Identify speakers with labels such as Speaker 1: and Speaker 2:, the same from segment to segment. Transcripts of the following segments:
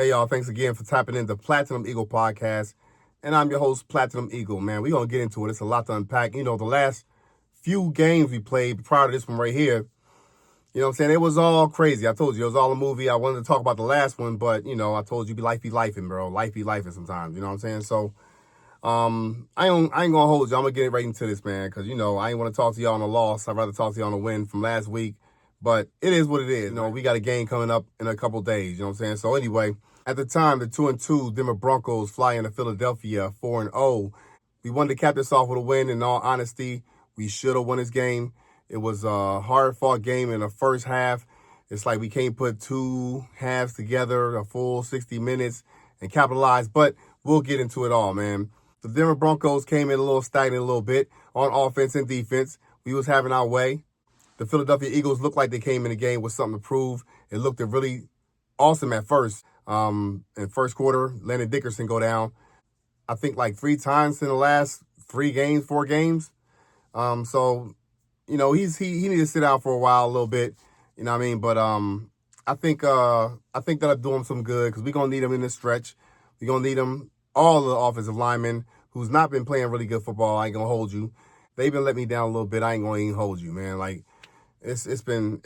Speaker 1: Hey, y'all, thanks again for tapping into Platinum Eagle Podcast. And I'm your host, Platinum Eagle, man. We're going to get into it. It's a lot to unpack. You know, the last few games we played prior to this one right here, you know what I'm saying? It was all crazy. I told you, it was all a movie. I wanted to talk about the last one, but, you know, I told you, life be lifing, bro. Life be lifing sometimes, you know what I'm saying? So, I ain't going to hold you. I'm going to get right into this, man, because, you know, I ain't want to talk to y'all on a loss. I'd rather talk to y'all on a win from last week. But it is what it is. You know, we got a game coming up in a couple days, you know what I'm saying? So, anyway, at the time, the 2-2 Denver Broncos fly into Philadelphia 4-0. We wanted to cap this off with a win. In all honesty, we should have won this game. It was a hard-fought game in the first half. It's like we can't put two halves together, a full 60 minutes, and capitalize. But we'll get into it all, man. The Denver Broncos came in a little stagnant a little bit on offense and defense. We was having our way. The Philadelphia Eagles looked like they came in the game with something to prove. It looked really awesome at first. In first quarter, Landon Dickerson go down, I think like 3 times in the last 4 games. So, you know, he needs to sit down for a while a little bit, you know what I mean? But I think that'll do him some good because we're going to need him in this stretch. We're going to need him, all the offensive linemen who's not been playing really good football. I ain't going to hold you. They've been letting me down a little bit. I ain't going to even hold you, man. Like, it's been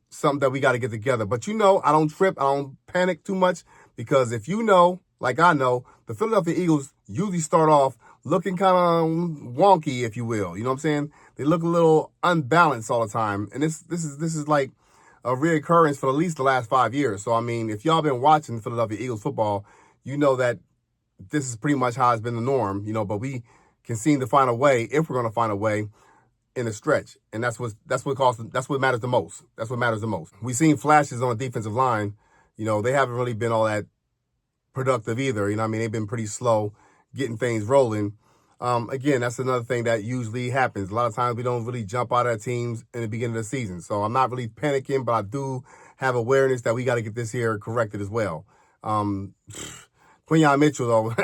Speaker 1: something that we got to get together. But you know, I don't trip, I don't panic too much because if you know, like I know, the Philadelphia Eagles usually start off looking kind of wonky, if you will. You know what I'm saying? They look a little unbalanced all the time, and this is like a reoccurrence for at least the last 5 years. So I mean, if y'all been watching Philadelphia Eagles football, you know that this is pretty much how it's been the norm. You know, but we can seem to find a way, if we're going to find a way, in a stretch, and that's what matters the most. That's what matters the most. We've seen flashes on the defensive line. You know, they haven't really been all that productive either. You know what I mean? They've been pretty slow getting things rolling. Again, that's another thing that usually happens. A lot of times we don't really jump out at teams in the beginning of the season. So I'm not really panicking, but I do have awareness that we got to get this here corrected as well. Quinyon Mitchell, though,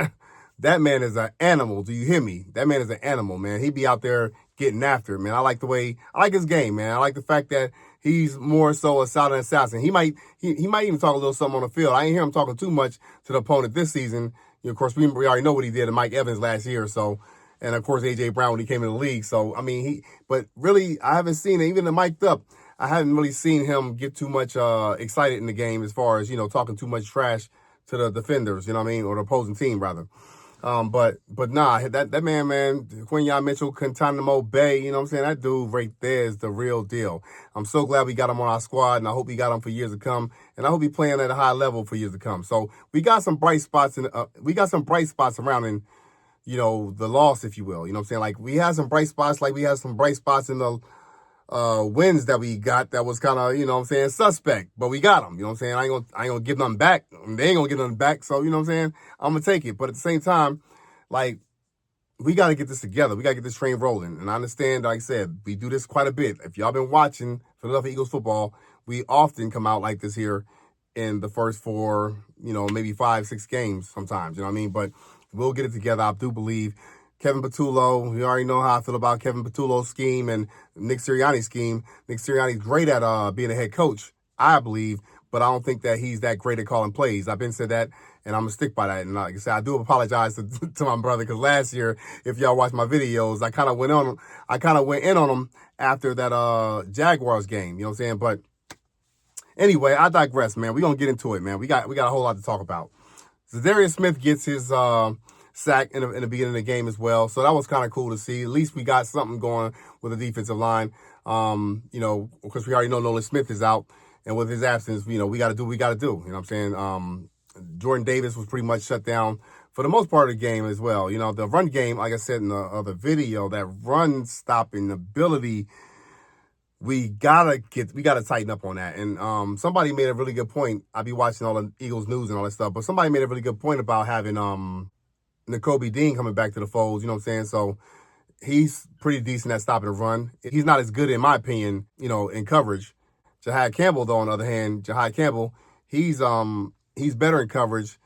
Speaker 1: that man is an animal. Do you hear me? That man is an animal, man. He be out there getting after it, man. I like his game, man. I like the fact that he's more so a silent assassin. He might even talk a little something on the field. I ain't hear him talking too much to the opponent this season. You know, of course, we already know what he did to Mike Evans last year. So, and of course, A.J. Brown when he came in the league. So, I mean, but really, I haven't seen it. Even the mic'd up, I haven't really seen him get too much excited in the game as far as, you know, talking too much trash to the defenders, you know what I mean, or the opposing team, rather. But nah, that man, Quinyon Mitchell, Guantanamo Bay, you know what I'm saying? That dude right there is the real deal. I'm so glad we got him on our squad, and I hope we got him for years to come, and I hope he's playing at a high level for years to come. So we got some bright spots surrounding, you know, the loss, if you will. You know what I'm saying? Like we had some bright spots, like we had some bright spots in the wins that we got that was kind of, you know what I'm saying, suspect, but we got them, you know what I'm saying? I ain't gonna give nothing back. They ain't gonna give nothing back. So, you know what I'm saying? I'm gonna take it. But at the same time, like, we got to get this together. We got to get this train rolling. And I understand, like I said, we do this quite a bit. If y'all been watching Philadelphia Eagles football, we often come out like this here in the first 4, you know, maybe 5, 6 games sometimes, you know what I mean? But we'll get it together. I do believe Kevin Patullo, we already know how I feel about Kevin Patullo's scheme and Nick Sirianni's scheme. Nick Sirianni's great at being a head coach, I believe, but I don't think that he's that great at calling plays. I've been said that, and I'm going to stick by that. And like I said, I do apologize to my brother because last year, if y'all watch my videos, I kind of went in on him after that Jaguars game, you know what I'm saying? But anyway, I digress, man. We're going to get into it, man. We got a whole lot to talk about. Zadarius Smith gets his sack in the beginning of the game as well. So that was kind of cool to see. At least we got something going with the defensive line. You know, because we already know Nolan Smith is out. And with his absence, you know, we got to do what we got to do. You know what I'm saying? Jordan Davis was pretty much shut down for the most part of the game as well. You know, the run game, like I said in the other video, that run stopping ability, we gotta tighten up on that. And somebody made a really good point. I be watching all the Eagles news and all that stuff, but somebody made a really good point about having Nakobe Dean coming back to the fold, you know what I'm saying? So he's pretty decent at stopping the run. He's not as good, in my opinion, you know, in coverage. Jahad Campbell, though, on the other hand, he's better in coverage.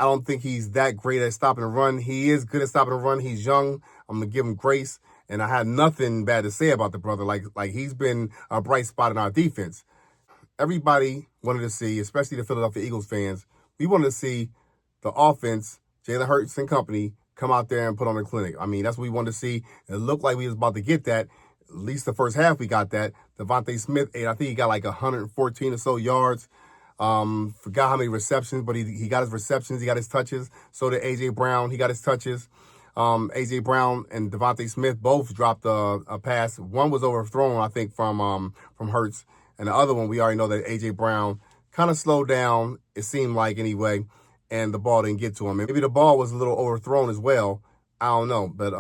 Speaker 1: I don't think he's that great at stopping the run. He is good at stopping the run. He's young. I'm going to give him grace. And I had nothing bad to say about the brother. Like he's been a bright spot in our defense. everybody wanted to see, especially the Philadelphia Eagles fans, we wanted to see the offense, Jalen Hurts and company, come out there and put on a clinic. I mean, that's what we wanted to see. It looked like we was about to get that. At least the first half we got that. Devontae Smith, I think he got like 114 or so yards. Forgot how many receptions, but he got his receptions. He got his touches. So did A.J. Brown. He got his touches. A.J. Brown and Devontae Smith both dropped a pass. One was overthrown, I think, from Hurts. And the other one, we already know that A.J. Brown kind of slowed down, it seemed like anyway, and the ball didn't get to him. Maybe the ball was a little overthrown as well. I don't know. But,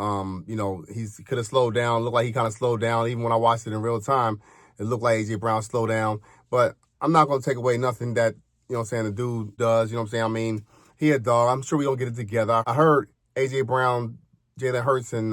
Speaker 1: he could have slowed down. Looked like he kind of slowed down. Even when I watched it in real time, it looked like A.J. Brown slowed down. But I'm not going to take away nothing that, the dude does. I mean, he a dog. I'm sure we're going to get it together. I heard A.J. Brown, Jalen Hurts, and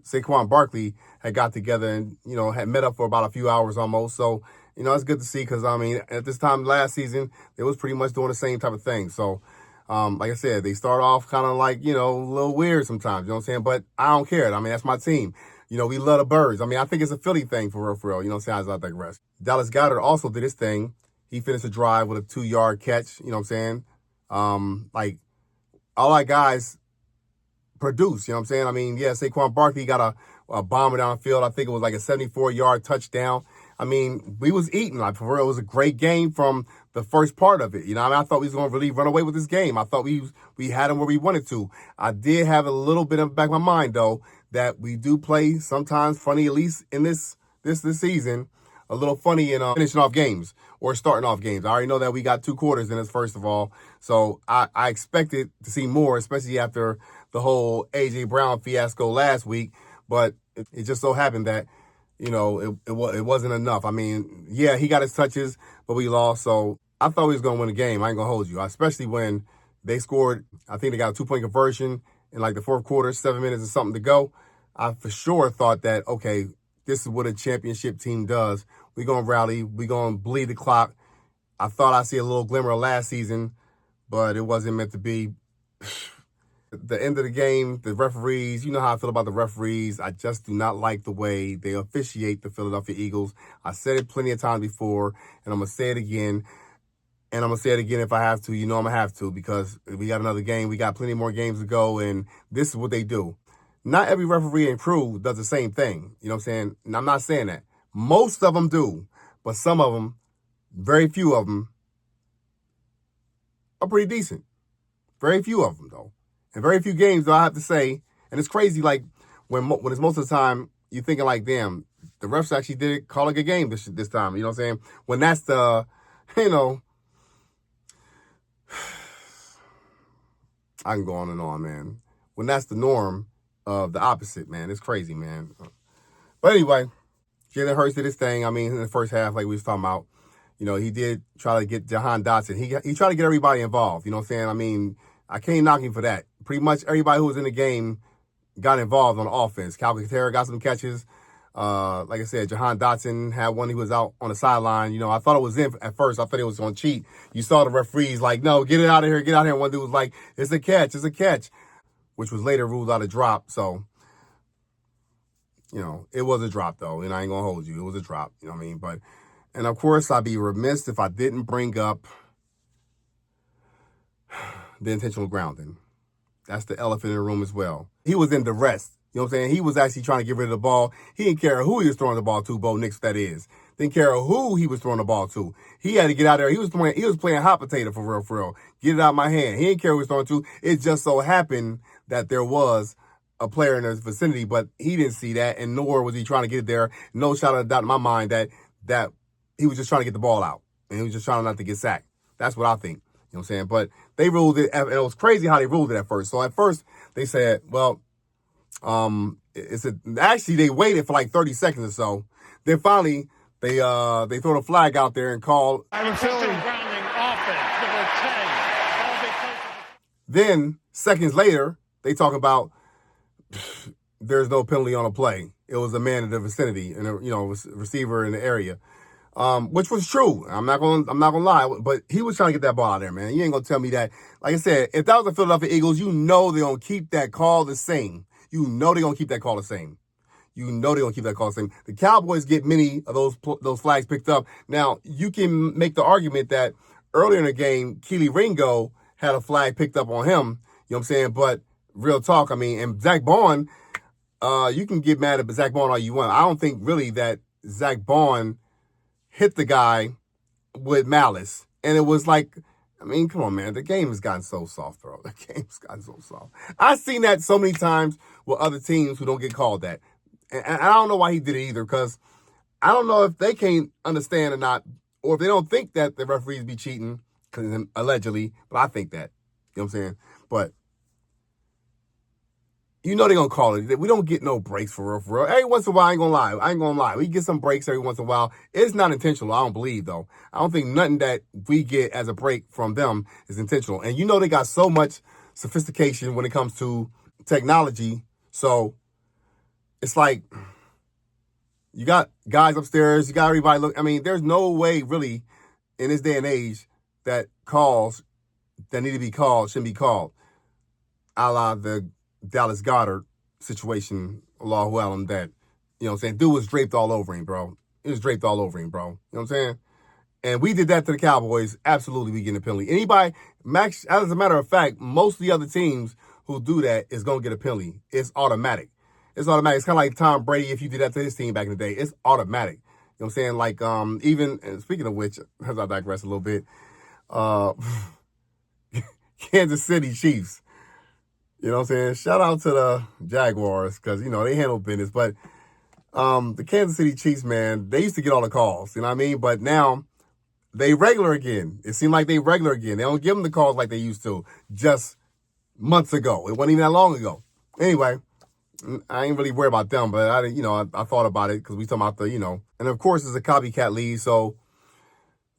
Speaker 1: Saquon Barkley had got together and, had met up for about a few hours almost. So, it's good to see because, at this time last season, they was pretty much doing the same type of thing. So, like I said, they start off kind of like, a little weird sometimes, But I don't care. I mean, that's my team. We love the Birds. I mean, I think it's a Philly thing for real, I was out there rest. Dallas Goedert also did his thing. He finished the drive with a 2-yard catch, like, all our guys produce, I mean, yeah, Saquon Barkley got a bomber downfield. I think it was like a 74-yard touchdown. I mean, we was eating. Like, for real, it was a great game from the first part of it. I thought we was going to really run away with this game. I thought we had them where we wanted to. I did have a little bit in the back of my mind, though, that we do play sometimes funny, at least in this season, a little funny in finishing off games or starting off games. I already know that we got 2 quarters in this, first of all. So I expected to see more, especially after the whole A.J. Brown fiasco last week. But it just so happened that, it wasn't enough. I mean, yeah, he got his touches, but we lost. So I thought we was going to win the game. I ain't going to hold you, especially when they scored. I think they got a 2-point conversion in like the fourth quarter, 7 minutes or something to go. I for sure thought that, okay, this is what a championship team does. We're going to rally. We're going to bleed the clock. I thought I'd see a little glimmer of last season, but it wasn't meant to be. The end of the game, the referees, you know how I feel about the referees. I just do not like the way they officiate the Philadelphia Eagles. I said it plenty of times before, and I'm going to say it again. And I'm going to say it again if I have to. I'm going to have to because we got another game. We got plenty more games to go, and this is what they do. Not every referee and crew does the same thing. You know what I'm saying? And I'm not saying that. Most of them do, but some of them, very few of them, are pretty decent. Very few of them, though. And very few games, though, I have to say. And it's crazy, like, when it's most of the time, you're thinking, like, damn, the refs actually did it, call it a good game this time. You know what I'm saying? When that's the, I can go on and on, man. When that's the norm of the opposite, man. It's crazy, man. But anyway, Jalen Hurts did his thing. I mean, in the first half, like we was talking about, he did try to get Jahan Dotson. He tried to get everybody involved. You know what I'm saying? I mean, I can't knock him for that. Pretty much everybody who was in the game got involved on the offense. Calvin Katera got some catches. Like I said, Jahan Dotson had one. He was out on the sideline. I thought it was in at first. I thought it was going to cheat. You saw the referees like, no, get it out of here, get out of here. And one dude was like, it's a catch, which was later ruled out a drop. So, it was a drop, though, and I ain't going to hold you. It was a drop, you know what I mean? But, and of course, I'd be remiss if I didn't bring up the intentional grounding. That's the elephant in the room as well. He was in duress. You know what I'm saying? He was actually trying to get rid of the ball. He didn't care who he was throwing the ball to, Bo Nix, that is. Didn't care who he was throwing the ball to. He had to get out there. He was playing hot potato for real. Get it out of my hand. He didn't care who he was throwing to. It just so happened that there was a player in his vicinity, but he didn't see that, and nor was he trying to get it there. No shot of doubt in my mind that he was just trying to get the ball out, and he was just trying not to get sacked. That's what I think. You know what I'm saying? But they ruled it, and it was crazy how they ruled it at first. So at first, they said, well, actually they waited for like 30 seconds or so. Then finally, they throw the flag out there and call. Then, seconds later, they talk about there's no penalty on a play. It was a man in the vicinity and a receiver in the area. Which was true. I'm not gonna lie, but he was trying to get that ball out there, man. You ain't gonna tell me that. Like I said, if that was the Philadelphia Eagles, they're gonna keep that call the same. They're gonna keep that call the same. you know they're gonna keep that call the same. The Cowboys get many of those flags picked up. Now you can make the argument that earlier in the game, Keely Ringo had a flag picked up on him. You know what I'm saying? But real talk, I mean, and Zach Bond, you can get mad at Zach Bond all you want. I don't think really that Zach Bond hit the guy with malice. And it was like, I mean, come on, man. The game has gotten so soft, bro. The game's gotten so soft. I've seen that so many times with other teams who don't get called that. And I don't know why he did it either, because I don't know if they can't understand or not, or if they don't think that the referees be cheating, allegedly, but I think that. You know what I'm saying? But you know they're going to call it. We don't get no breaks for real. Every once in a while, I ain't going to lie. We get some breaks every once in a while. It's not intentional, I don't believe, though. I don't think nothing that we get as a break from them is intentional. And you know they got so much sophistication when it comes to technology. So it's like you got guys upstairs. You got everybody look. I mean, there's no way really in this day and age that calls that need to be called shouldn't be called, a la the Dallas Goedert situation, Allahu Alam, that, you know what I'm saying, dude was draped all over him, bro. It was draped all over him, bro. You know what I'm saying? And we did that to the Cowboys. Absolutely, we getting a penalty. Anybody, Max, as a matter of fact, most of the other teams who do that is going to get a penalty. It's automatic. It's automatic. It's kind of like Tom Brady, if you did that to his team back in the day. It's automatic. You know what I'm saying? Like, even, and speaking of which, as I digress a little bit, Kansas City Chiefs. You know what I'm saying? Shout out to the Jaguars because, you know, they handle business. But the Kansas City Chiefs, man, they used to get all the calls. You know what I mean? But now they regular again. It seemed like they regular again. They don't give them the calls like they used to just months ago. It wasn't even that long ago. Anyway, I ain't really worried about them. But, I thought about it because we talking about and, of course, it's a copycat league. So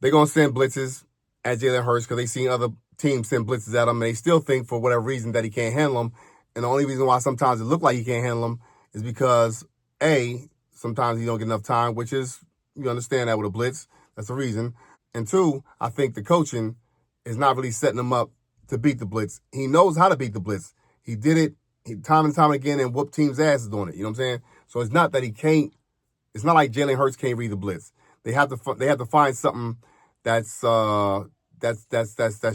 Speaker 1: they're going to send blitzes at Jalen Hurts because they seen other teams send blitzes at him, and they still think for whatever reason that he can't handle them. And the only reason why sometimes it look like he can't handle them is because, A, sometimes he don't get enough time, which is, you understand that with a blitz. That's the reason. And two, I think the coaching is not really setting him up to beat the blitz. He knows how to beat the blitz. He did it time and time again and whooped teams' asses doing it. You know what I'm saying? So it's not that he can't. It's not like Jalen Hurts can't read the blitz. They have to find something that's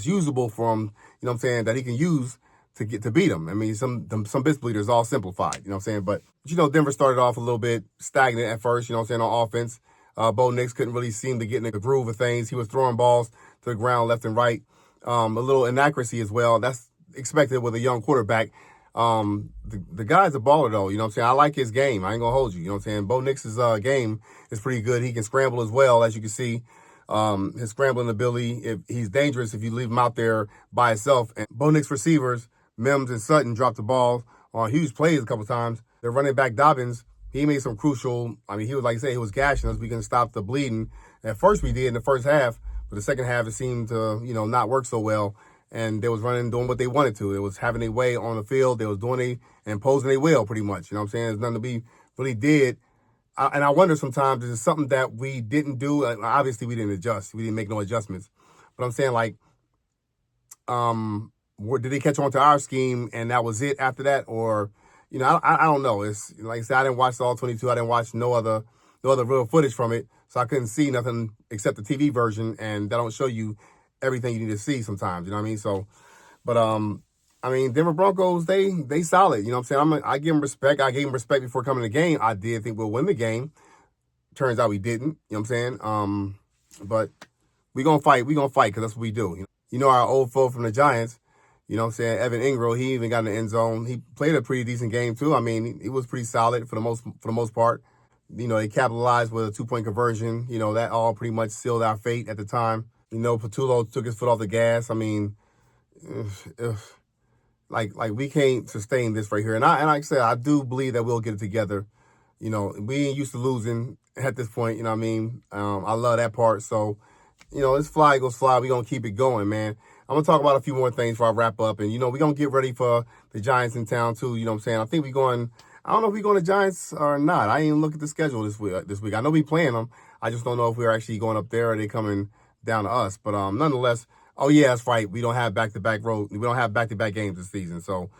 Speaker 1: usable for him, you know what I'm saying, that he can use to beat him. I mean, some blitz bleeders all simplified, you know what I'm saying? But Denver started off a little bit stagnant at first, you know what I'm saying, on offense. Bo Nix couldn't really seem to get in the groove of things. He was throwing balls to the ground left and right. A little inaccuracy as well. That's expected with a young quarterback. The guy's a baller, though, you know what I'm saying? I like his game. I ain't gonna hold you, you know what I'm saying? Bo Nix's game is pretty good. He can scramble as well, as you can see. His scrambling ability, he's dangerous if you leave him out there by himself. And Bo Nix receivers, Mims and Sutton, dropped the ball on huge plays a couple times. Their running back Dobbins, he made some crucial, he was, like I say, he was gashing us. We can stop the bleeding. At first we did in the first half, but the second half it seemed to, not work so well. And they was doing what they wanted to. It was having their way on the field. They was doing and imposing their will pretty much. You know what I'm saying? There's nothing to be really did. And I wonder sometimes, is it something that we didn't do? Obviously, we didn't adjust. We didn't make no adjustments. But I'm saying, like, did they catch on to our scheme and that was it after that? Or, I don't know. It's like I said, I didn't watch all 22. I didn't watch no other real footage from it. So I couldn't see nothing except the TV version. And that don't show you everything you need to see sometimes. You know what I mean? So, but, Denver Broncos, they solid. You know what I'm saying? I give them respect. I gave them respect before coming to the game. I did think we'll win the game. Turns out we didn't. You know what I'm saying? But we going to fight. We going to fight because that's what we do. Our old foe from the Giants, you know what I'm saying, Evan Ingram, he even got in the end zone. He played a pretty decent game, too. He was pretty solid for the most part. They capitalized with a 2-point conversion. That all pretty much sealed our fate at the time. Patullo took his foot off the gas. Like we can't sustain this right here. And like I said, I do believe that we'll get it together. We ain't used to losing at this point, you know what I mean? I love that part. So, it's fly, Eagles fly. We're going to keep it going, man. I'm going to talk about a few more things before I wrap up. And, we're going to get ready for the Giants in town, too. You know what I'm saying? I think I don't know if we're going to Giants or not. I ain't even look at the schedule this week. I know we playing them. I just don't know if we're actually going up there or they coming down to us. But nonetheless, oh, yeah, that's right. We don't have back-to-back games this season. So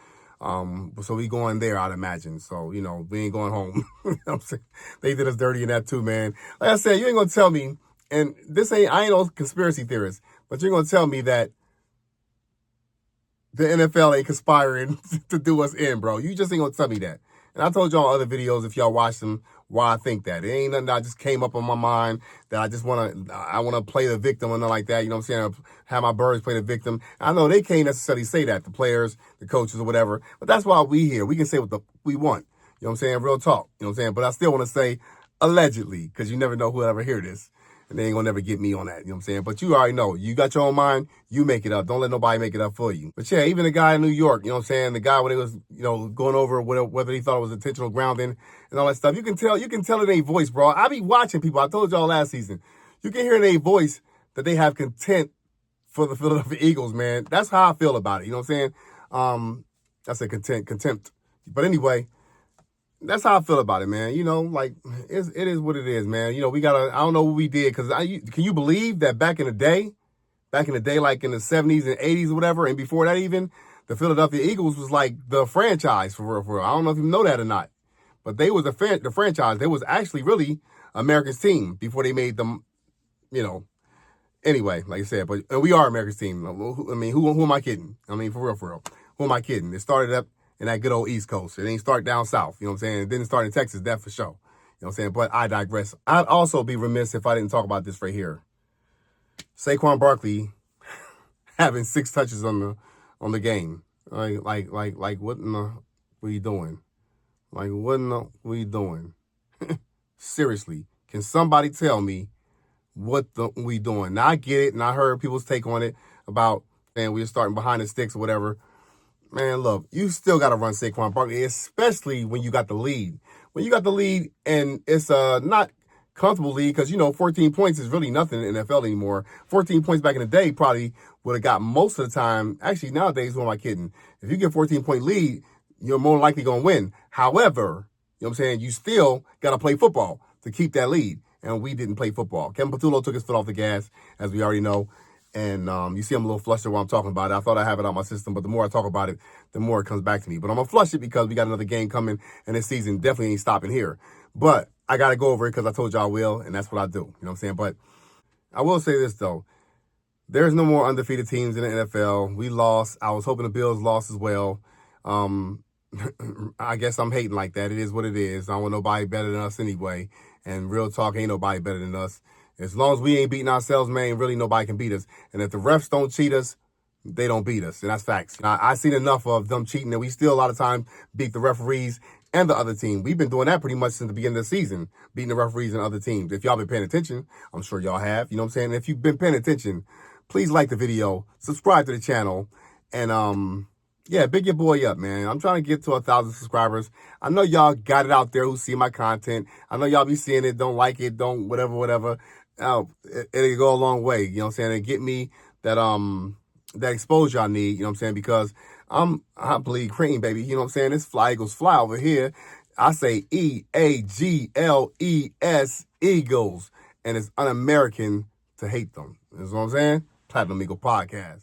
Speaker 1: So we going there, I'd imagine. So, you know, we ain't going home. You know what I'm saying? They did us dirty in that too, man. Like I said, you ain't gonna tell me, and I ain't no conspiracy theorist, but you're gonna tell me that the NFL ain't conspiring to do us in, bro. You just ain't gonna tell me that. And I told y'all in other videos, if y'all watch them, why I think that. It ain't nothing that just came up on my mind that I wanna play the victim or nothing like that. You know what I'm saying? Have my birds play the victim. I know they can't necessarily say that, the players, the coaches or whatever, but that's why we here. We can say what we want. You know what I'm saying? Real talk. You know what I'm saying? But I still want to say allegedly, because you never know who will ever hear this. And they ain't gonna never get me on that, you know what I'm saying? But you already know. You got your own mind, you make it up. Don't let nobody make it up for you. But yeah, even the guy in New York, you know what I'm saying? The guy when it was, you know, going over whether he thought it was intentional grounding and all that stuff. You can tell in their voice, bro. I be watching people. I told y'all last season. You can hear in their voice that they have contempt for the Philadelphia Eagles, man. That's how I feel about it. You know what I'm saying? I said contempt. But anyway, that's how I feel about it, man. You know, like, it is what it is, man. You know, I don't know what we did, because can you believe that back in the day, like in the 70s and 80s or whatever, and before that even, the Philadelphia Eagles was like the franchise for real, for real. I don't know if you know that or not, but they was the franchise. They was actually really America's team before they made them, you know. Anyway, like I said, and we are America's team. I mean, who am I kidding? I mean, for real. Who am I kidding? It started up in that good old East Coast. It ain't start down south, you know what I'm saying? It didn't start in Texas, that for sure. You know what I'm saying? But I digress. I'd also be remiss if I didn't talk about this right here. Saquon Barkley having 6 touches on the game. Like what in the what are you doing? Like what in the what are you doing? Seriously, can somebody tell me what we doing? Now I get it, and I heard people's take on it about saying we're starting behind the sticks or whatever. Man, look, you still got to run Saquon Barkley, especially when you got the lead. When you got the lead, and it's not comfortable lead, because, you know, 14 points is really nothing in the NFL anymore. 14 points back in the day probably would have got most of the time. Actually, nowadays, who am I kidding? If you get 14-point lead, you're more likely going to win. However, you know what I'm saying, you still got to play football to keep that lead. And we didn't play football. Kevin Patullo took his foot off the gas, as we already know. And you see I'm a little flustered while I'm talking about it. I thought I have it out my system, but the more I talk about it, the more it comes back to me. But I'm going to flush it because we got another game coming, and this season definitely ain't stopping here. But I got to go over it because I told y'all I will, and that's what I do. You know what I'm saying? But I will say this, though. There's no more undefeated teams in the NFL. We lost. I was hoping the Bills lost as well. I guess I'm hating like that. It is what it is. I don't want nobody better than us anyway. And real talk, ain't nobody better than us. As long as we ain't beating ourselves, man, really nobody can beat us. And if the refs don't cheat us, they don't beat us. And that's facts. I've seen enough of them cheating, and we still a lot of time beat the referees and the other team. We've been doing that pretty much since the beginning of the season, beating the referees and other teams. If y'all been paying attention, I'm sure y'all have. You know what I'm saying? If you've been paying attention, please like the video, subscribe to the channel, and yeah, big your boy up, man. I'm trying to get to 1,000 subscribers. I know y'all got it out there who see my content. I know y'all be seeing it, don't like it, don't whatever. It'll go a long way, you know what I'm saying? And get me that that exposure I need, you know what I'm saying? Because I bleed cream, baby. You know what I'm saying? This fly eagles fly over here. I say EAGLES, Eagles. And it's un-American to hate them. You know what I'm saying? Platinum Eagle Podcast.